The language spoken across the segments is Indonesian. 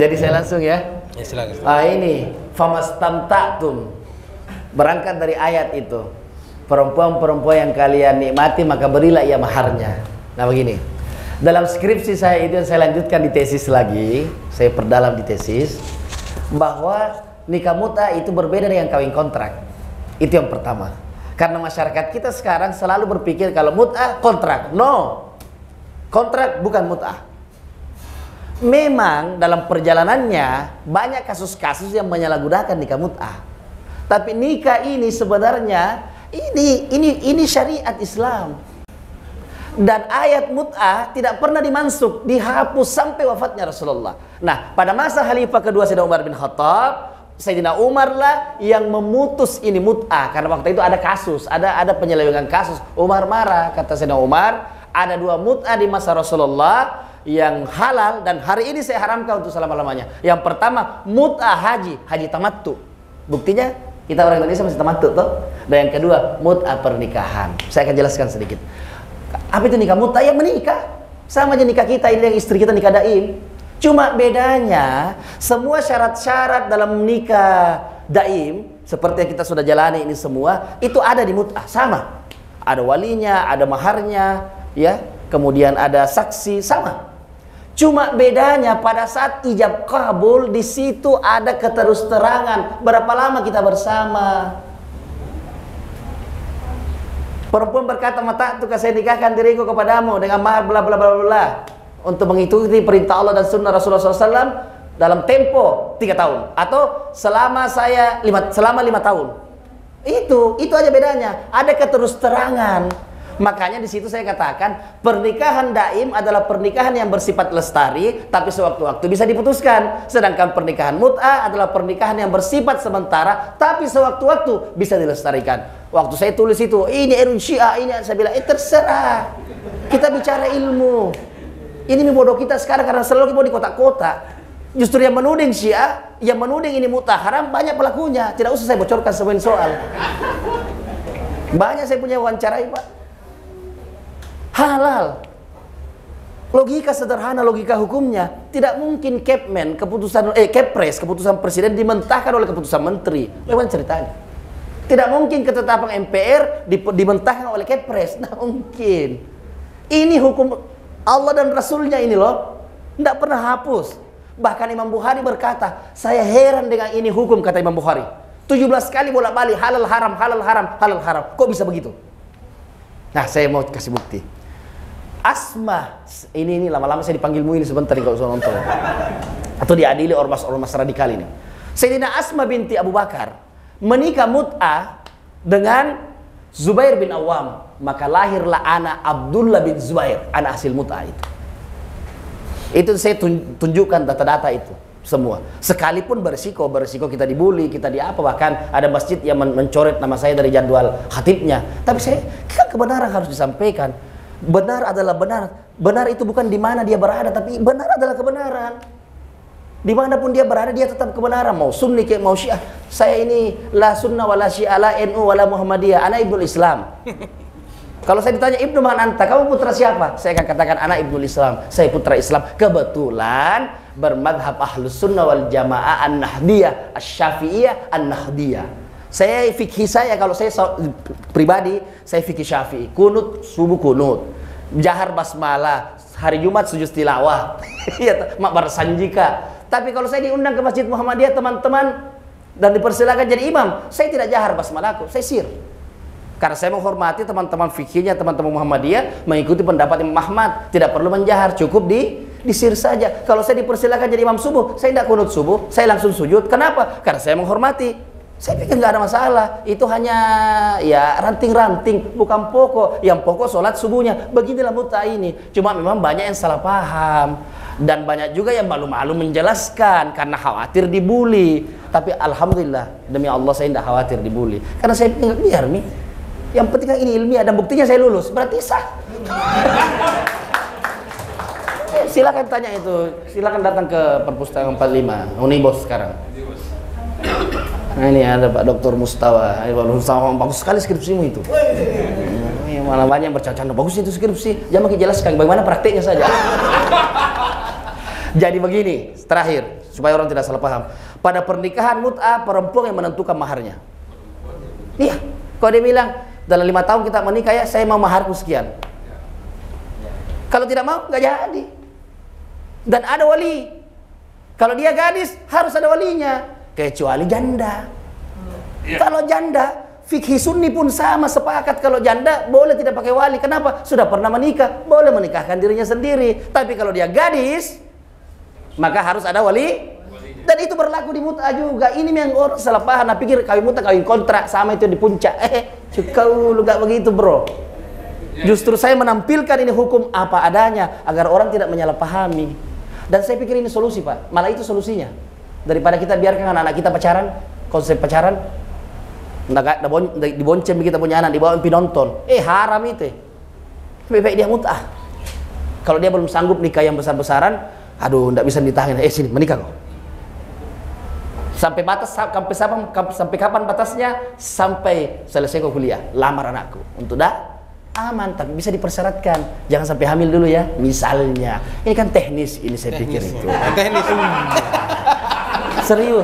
Jadi saya langsung ya. Ya silakan. Ini famastamta'tum. Berangkat dari ayat itu. Perempuan-perempuan yang kalian nikmati maka berilah ia maharnya. Nah begini. Dalam skripsi saya itu yang saya lanjutkan di tesis lagi, saya perdalam di tesis bahwa nikah mut'ah itu berbeda dengan kawin kontrak. Itu yang pertama. Karena masyarakat kita sekarang selalu berpikir kalau mut'ah kontrak. No. Kontrak bukan mut'ah. Memang dalam perjalanannya banyak kasus-kasus yang menyalahgunakan nikah mut'ah. Tapi nikah ini sebenarnya ini syariat Islam. Dan ayat mut'ah tidak pernah dimansuk, dihapus sampai wafatnya Rasulullah. Nah, pada masa Khalifah kedua Sayyidina Umar bin Khattab, Sayyidina Umar lah yang memutus ini mut'ah. Karena waktu itu ada kasus, ada penyelewengan kasus. Umar marah, kata Sayyidina Umar, ada dua mut'ah di masa Rasulullah yang halal dan hari ini saya haramkan untuk selama-lamanya. Yang pertama mut'ah haji tamattu. Buktinya kita orang Indonesia masih tamattu toh. Dan yang kedua mut'ah pernikahan. Saya akan jelaskan sedikit. Apa itu nikah mut'ah? Yang menikah. Sama aja nikah kita ini yang istri kita nikah daim. Cuma bedanya semua syarat-syarat dalam nikah daim seperti yang kita sudah jalani ini semua itu ada di mut'ah sama. Ada walinya, ada maharnya, ya. Kemudian ada saksi sama. Cuma bedanya pada saat ijab kabul di situ ada keterus-terangan berapa lama kita bersama. Perempuan berkata, "Mata tukar saya nikahkan diriku kepadamu dengan mahar bla bla bla bla untuk mengikuti perintah Allah dan sunnah Rasulullah SAW dalam tempo 3 tahun atau selama 5 tahun." Itu aja bedanya. Ada keterus-terangan. Makanya di situ saya katakan pernikahan daim adalah pernikahan yang bersifat lestari tapi sewaktu-waktu bisa diputuskan. Sedangkan pernikahan mut'ah adalah pernikahan yang bersifat sementara tapi sewaktu-waktu bisa dilestarikan. Waktu saya tulis itu, ini Erun Syiah, ini saya bilang, terserah. Kita bicara ilmu. Ini bodoh kita sekarang karena selalu mau di kota-kota. Justru yang menuding Syiah, yang menuding ini mut'ah haram banyak pelakunya. Tidak usah saya bocorkan semua soal. Banyak saya punya wawancarai, Pak. Halal. Logika sederhana, logika hukumnya tidak mungkin Kepres, keputusan presiden dimentahkan oleh keputusan menteri. Bagaimana ceritanya? Tidak mungkin ketetapan MPR dimentahkan oleh Kepres. Tidak mungkin. Ini hukum Allah dan Rasulnya ini loh. Tidak pernah hapus. Bahkan Imam Bukhari berkata, saya heran dengan ini hukum, kata Imam Bukhari. 17 kali bolak-balik halal haram, halal haram, halal haram. Kok bisa begitu? Nah, saya mau kasih bukti. Asma, ini lama-lama saya dipanggil ini sebentar kalau saya nonton. Atau diadili ormas-ormas radikal ini. Sayyidina Asma binti Abu Bakar menikah mut'ah dengan Zubair bin Awam. Maka lahirlah anak Abdullah bin Zubair, anak hasil mut'ah itu. Itu saya tunjukkan data-data itu semua. Sekalipun berisiko kita dibully, kita bahkan ada masjid yang mencoret nama saya dari jadwal khatibnya. Tapi kan kebenaran harus disampaikan. Benar adalah benar. Benar itu bukan di mana dia berada, tapi benar adalah kebenaran. Dimanapun dia berada, dia tetap kebenaran. Mau sunni, mau syiah. Saya ini la sunnah wala syiah, la NU wala Muhammadiyah. Anak Ibnul Islam. Kalau saya ditanya, Ibnu man anta, kamu putra siapa? Saya akan katakan anak Ibnul Islam. Saya putra Islam. Kebetulan bermadhab ahlus sunnah wal jamaah an-nahdiyah, asy-syafi'iyah an-nahdiyah. Saya fikih kalau saya pribadi, saya fikih Syafi'i. Kunut, subuh kunut. Jahar basmalah, hari Jumat sujud tilawah. Ya, mak bersanjika. Tapi kalau saya diundang ke Masjid Muhammadiyah teman-teman dan dipersilakan jadi imam, saya tidak jahar basmalahku, saya sir. Karena saya menghormati teman-teman fikihnya, teman-teman Muhammadiyah mengikuti pendapat Imam Ahmad, tidak perlu menjahar, cukup disir saja. Kalau saya dipersilakan jadi imam subuh, saya tidak kunut subuh, saya langsung sujud. Kenapa? Karena saya menghormati. Saya pikir nggak ada masalah. Itu hanya ya ranting-ranting, bukan pokok. Yang pokok sholat subuhnya. Beginilah mut'ah ini. Cuma memang banyak yang salah paham dan banyak juga yang malu-malu menjelaskan karena khawatir dibully. Tapi alhamdulillah, demi Allah saya tidak khawatir dibully. Karena saya pikir biar nih. Yang penting kan ini ilmiah dan buktinya saya lulus. Berarti sah. Silakan tanya itu. Silakan datang ke perpustakaan 45 Unibos sekarang. Nah ini ada Pak Dr. Mustawa. Bagus sekali skripsimu itu. Malah banyak yang bercanda, bagus itu skripsi. Jangan jelaskan bagaimana prakteknya saja. Jadi begini, terakhir supaya orang tidak salah paham. Pada pernikahan mut'ah, perempuan yang menentukan maharnya. Iya, kalau dia bilang dalam 5 tahun kita menikah ya, saya mau maharku sekian. Kalau tidak mau, nggak jadi. Dan ada wali. Kalau dia gadis, harus ada walinya. Kecuali janda. Kalau janda, fikih sunni pun sama, sepakat kalau janda boleh tidak pakai wali. Kenapa? Sudah pernah menikah, boleh menikahkan dirinya sendiri. Tapi kalau dia gadis, maka harus ada wali. Dan itu berlaku di mut'ah juga. Ini yang orang salah paham. Nah, pikir kawin mut'ah, kawin kontrak sama itu di puncak. Kau lu gak begitu, bro. Justru saya menampilkan ini hukum apa adanya agar orang tidak menyalahpahami. Dan saya pikir ini solusi, Pak. Malah itu solusinya. Daripada kita biarkan anak-anak kita pacaran, konsep pacaran, dibonceng kita punya anak, dibawa nonton. Haram itu. Lebih baik dia mut'ah. Kalau dia belum sanggup nikah yang besar-besaran, aduh, tidak bisa ditahan. Sini, menikah kok. Sampai batas, sampai kapan batasnya? Sampai selesai kau kuliah, lamar anakku. Untuk aman, tapi bisa dipersyaratkan. Jangan sampai hamil dulu ya, misalnya. Ini kan teknis, ini saya pikir itu. Teknis. Serius.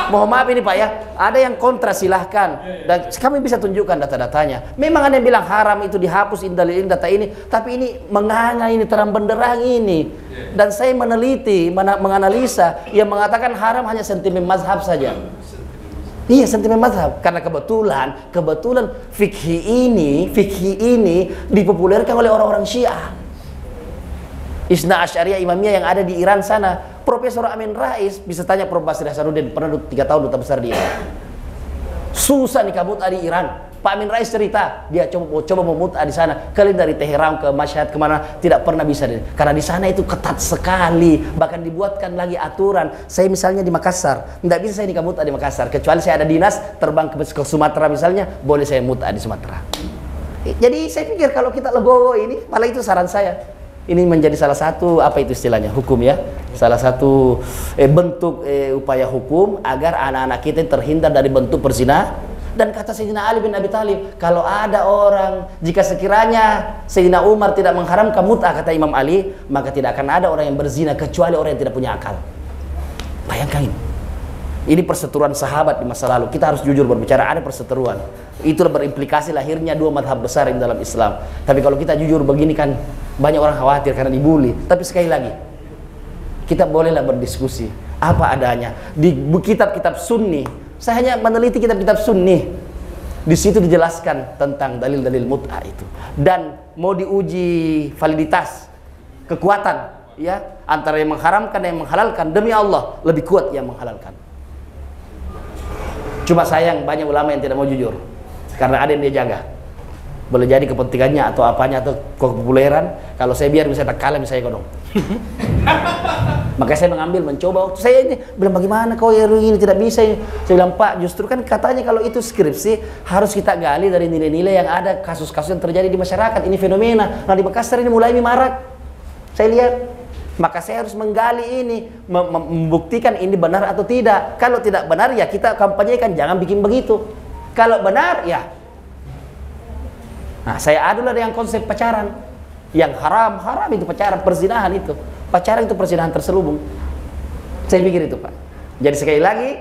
Mohon maaf ini Pak ya, ada yang kontra silahkan. Dan kami bisa tunjukkan data-datanya. Memang ada yang bilang haram itu dihapus dalil data ini, tapi ini menganga ini terang benderang ini. Dan saya meneliti, menganalisa yang mengatakan haram hanya sentimen mazhab saja. Iya, sentimen mazhab. Karena kebetulan fikih ini dipopulerkan oleh orang-orang Syiah. Isna Asy'ariyah Imamiyah yang ada di Iran sana. Profesor Amin Rais, bisa tanya Prof. Basri Hasanuddin, pernah 3 tahun duta besar di Iran. Susah nikah mut'ah di Iran. Pak Amin Rais cerita, dia coba mau mut'ah di sana. Kalian dari Teheran ke Mashhad kemana, tidak pernah bisa. Karena di sana itu ketat sekali. Bahkan dibuatkan lagi aturan. Saya misalnya di Makassar, tidak bisa saya nikah mut'ah di Makassar. Kecuali saya ada dinas, terbang ke Sumatera misalnya, boleh saya mut'ah di Sumatera. Jadi saya pikir kalau kita legowo ini, malah itu saran saya. Ini menjadi salah satu, apa itu istilahnya, hukum ya. Salah satu bentuk upaya hukum agar anak-anak kita terhindar dari bentuk perzina. Dan kata Sayyidina Ali bin Abi Thalib, kalau ada orang, jika sekiranya Sayyidina Umar tidak mengharamkan mut'ah, kata Imam Ali, maka tidak akan ada orang yang berzina kecuali orang yang tidak punya akal. Bayangkan ini perseteruan sahabat di masa lalu. Kita harus jujur berbicara, ada perseteruan. Itulah berimplikasi lahirnya 2 madhab besar di dalam Islam. Tapi kalau kita jujur begini kan banyak orang khawatir karena dibully. Tapi sekali lagi, kita bolehlah berdiskusi apa adanya di kitab-kitab sunni. Saya hanya meneliti kitab-kitab sunni. Di situ dijelaskan tentang dalil-dalil mut'ah itu. Dan mau diuji validitas, kekuatan ya antara yang mengharamkan dan yang menghalalkan, demi Allah lebih kuat yang menghalalkan. Cuma sayang banyak ulama yang tidak mau jujur karena ada yang dia jaga. Boleh jadi kepentingannya atau apanya atau kepopuleran. Kalau saya biar bisa tak kalah misalnya kodong. Maka saya mencoba. Saya ini bilang bagaimana kau ini tidak bisa. Saya bilang Pak, justru kan katanya kalau itu skripsi harus kita gali dari nilai-nilai yang ada, kasus-kasus yang terjadi di masyarakat. Ini fenomena. Nah di Makassar ini mulai marak. Saya lihat. Maka saya harus menggali ini, membuktikan ini benar atau tidak. Kalau tidak benar ya kita kampanyekan, jangan bikin begitu. Kalau benar ya. Nah, saya adulah dengan konsep pacaran. Yang haram itu pacaran, perzinahan itu. Pacaran itu perzinahan terselubung. Saya pikir itu, Pak. Jadi sekali lagi,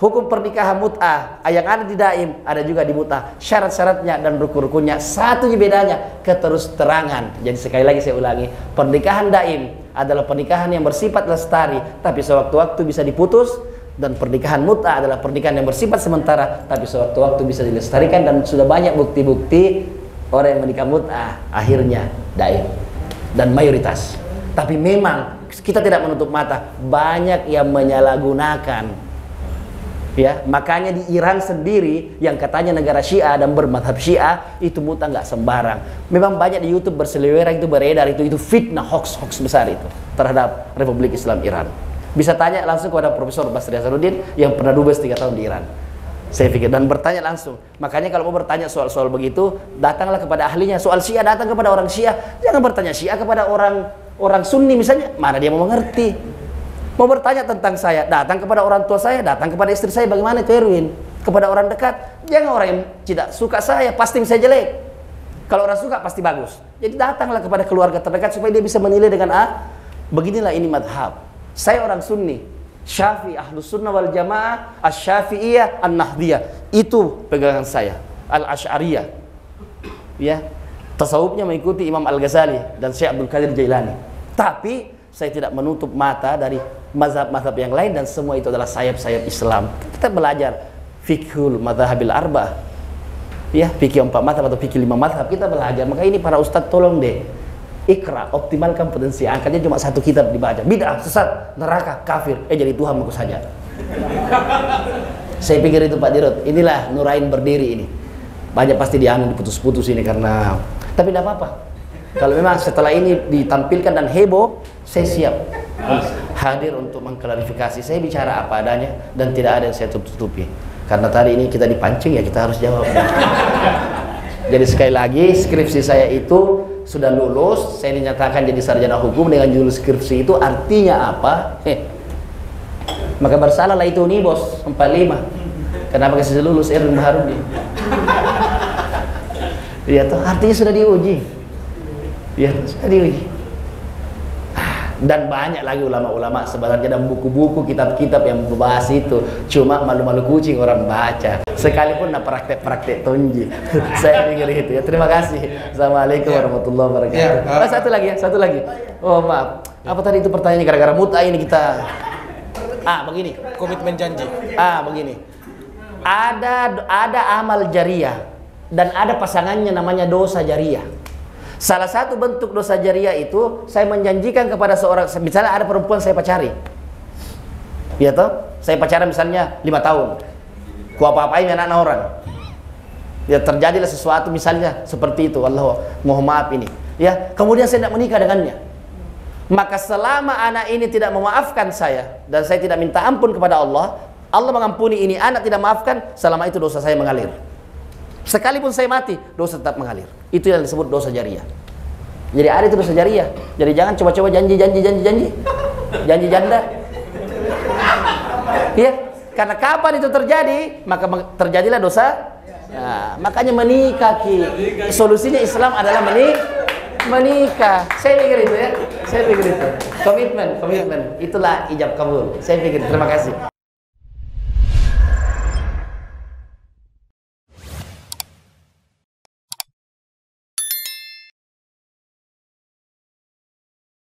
hukum pernikahan mut'ah yang ada di daim, ada juga di mut'ah. Syarat-syaratnya dan rukun-rukunnya, satunya bedanya, keterus-terangan. Jadi sekali lagi saya ulangi, pernikahan daim adalah pernikahan yang bersifat lestari, tapi sewaktu-waktu bisa diputus. Dan pernikahan mut'ah adalah pernikahan yang bersifat sementara, tapi sewaktu-waktu bisa dilestarikan. Dan sudah banyak bukti-bukti orang yang menikah mut'ah akhirnya daim dan mayoritas. Tapi memang kita tidak menutup mata, banyak yang menyalahgunakan. Ya, makanya di Iran sendiri yang katanya negara Syiah dan bermadhab Syiah itu mut'ah nggak sembarang. Memang banyak di YouTube berseliweran itu beredar itu fitnah, hoax besar itu terhadap Republik Islam Iran. Bisa tanya langsung kepada Profesor Basri Hasanuddin yang pernah dubes 3 tahun di Iran. Saya pikir dan bertanya langsung. Makanya kalau mau bertanya soal-soal begitu, datanglah kepada ahlinya. Soal Syiah datang kepada orang Syiah, jangan bertanya Syiah kepada orang Sunni misalnya, mana dia mau mengerti. Mau bertanya tentang saya, datang kepada orang tua saya, datang kepada istri saya, bagaimana itu Erwin? Kepada orang dekat, jangan orang yang tidak suka saya, pasti saya jelek. Kalau orang suka pasti bagus. Jadi datanglah kepada keluarga terdekat supaya dia bisa menilai dengan beginilah ini madhab. Saya orang Sunni, Syafi'i, Ahlus Sunnah wal Jamaah, Asy-Syafi'iyah, An-Nahdiyah. Itu pegangan saya. Al-Asy'ariyah. Ya. Tasawufnya mengikuti Imam Al-Ghazali dan Syekh Abdul Qadir Jailani. Tapi saya tidak menutup mata dari mazhab-mazhab yang lain, dan semua itu adalah sayap-sayap Islam. Kita belajar fiqhul madhabil arba'ah. Ya, fikih 4 mazhab atau fikih 5 mazhab kita belajar. Maka ini para ustadz tolong deh. Ikra, optimalkan potensi. Angkatnya cuma 1 kitab dibaca. Bid'ah, sesat, neraka, kafir. Jadi Tuhan bagus saja. Saya pikir itu Pak Dirut. Inilah Nurain berdiri ini. Banyak pasti dianu diputus-putus ini karena. Tapi tidak apa-apa. Kalau memang setelah ini ditampilkan dan heboh, saya siap hadir untuk mengklarifikasi. Saya bicara apa adanya dan tidak ada yang saya tutup-tutupi. Karena tadi ini kita dipancing, ya kita harus jawab. Jadi sekali lagi, skripsi saya itu sudah lulus, saya dinyatakan jadi sarjana hukum dengan judul skripsi. Itu artinya apa? Maka bersalahlah itu nih bos 45. Kenapa kasih lulus Erwin Baharudin? Ya toh artinya sudah diuji. Ya sudah diuji. Dan banyak lagi ulama-ulama sebenarnya, dan buku-buku, kitab-kitab yang membahas itu. Cuma malu-malu kucing orang baca. Sekalipun praktek-praktek tonji. Saya pikir itu ya. Terima kasih. Assalamualaikum warahmatullahi wabarakatuh. Satu lagi ya, satu lagi. Oh maaf. Apa tadi itu pertanyaannya, gara-gara muta ini kita. Begini. Komitmen janji. Begini. Ada amal jariah dan ada pasangannya namanya dosa jariah. Salah satu bentuk dosa jariah itu saya menjanjikan kepada seorang, misalnya ada perempuan saya pacari, ya toh, saya pacaran misalnya 5 tahun, ku apa-apain anak-anak orang, ya terjadilah sesuatu misalnya seperti itu, Allah mohon maaf ini, ya kemudian saya tidak menikah dengannya, maka selama anak ini tidak memaafkan saya dan saya tidak minta ampun kepada Allah, Allah mengampuni ini anak tidak maafkan, selama itu dosa saya mengalir. Sekalipun saya mati, dosa tetap mengalir. Itu yang disebut dosa jariah. Jadi ada itu dosa jariah. Jadi jangan coba-coba janji janda. Iya, karena kapan itu terjadi, maka terjadilah dosa. Nah, makanya menikah solusinya Islam adalah menikah. Saya pikir itu ya. Saya pikir itu. Komitmen. Itulah ijab kabul. Saya pikir. Terima kasih.